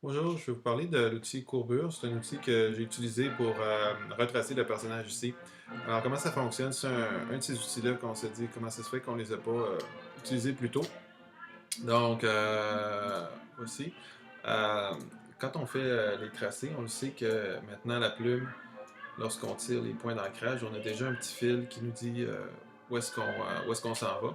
Bonjour, je vais vous parler de l'outil Courbure. C'est un outil que j'ai utilisé pour retracer le personnage ici. Alors, comment ça fonctionne? C'est un de ces outils-là qu'on se dit comment ça se fait qu'on les a pas utilisés plus tôt. Donc, voici. Euh, Quand on fait les tracés, on le sait que maintenant la plume, lorsqu'on tire les points d'ancrage, on a déjà un petit fil qui nous dit où est-ce qu'on s'en va.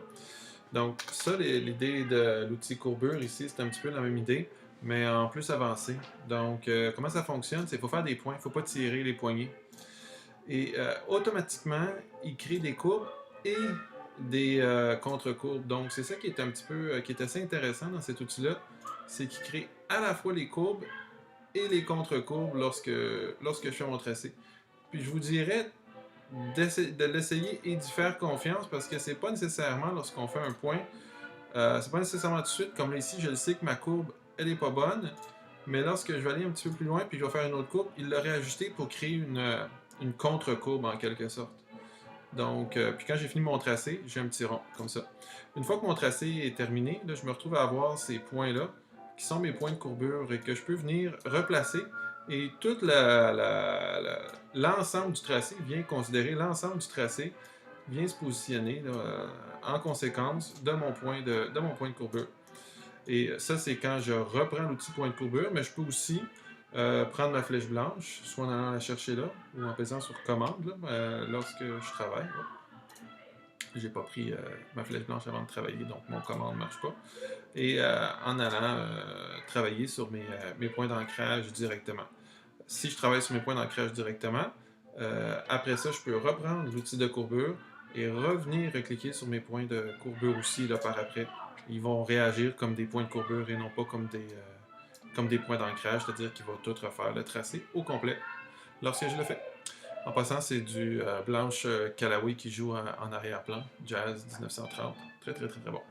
Donc, ça, l'idée de l'outil courbure ici, c'est un petit peu la même idée, mais en plus avancé. Donc, comment ça fonctionne? C'est qu'il faut faire des points, il ne faut pas tirer les poignées. Et automatiquement, il crée des courbes et des contre-courbes. Donc, c'est ça qui est un petit peu, qui est assez intéressant dans cet outil-là, c'est qu'il crée à la fois les courbes et les contre-courbes lorsque je fais mon tracé. Puis je vous dirais de l'essayer et d'y faire confiance parce que c'est pas nécessairement lorsqu'on fait un point c'est pas nécessairement tout de suite, comme là ici, je le sais que ma courbe, elle est pas bonne, mais lorsque je vais aller un petit peu plus loin puis je vais faire une autre courbe, il l'aurait ajusté pour créer une contre-courbe en quelque sorte. Donc, puis quand j'ai fini mon tracé, j'ai un petit rond, comme ça. Une fois que mon tracé est terminé, là, je me retrouve à avoir ces points-là, qui sont mes points de courbure et que je peux venir replacer. Et tout l'ensemble du tracé vient considérer l'ensemble du tracé, vient se positionner là, en conséquence de mon point de courbure. Et ça, c'est quand je reprends l'outil point de courbure, mais je peux aussi prendre ma flèche blanche, soit en allant la chercher là, ou en pesant sur commande là, lorsque je travaille. J'ai pas pris ma flèche blanche avant de travailler, donc mon commande ne marche pas. Et en allant travailler sur mes points d'ancrage directement. Si je travaille sur mes points d'ancrage directement, après ça, je peux reprendre l'outil de courbure et revenir cliquer sur mes points de courbure aussi là, par après. Ils vont réagir comme des points de courbure et non pas comme des points d'ancrage, c'est-à-dire qu'ils vont tout refaire le tracé au complet lorsque je le fais. En passant, c'est du Blanche Callaway qui joue en arrière-plan, Jazz 1930. Très, très, très, très bon.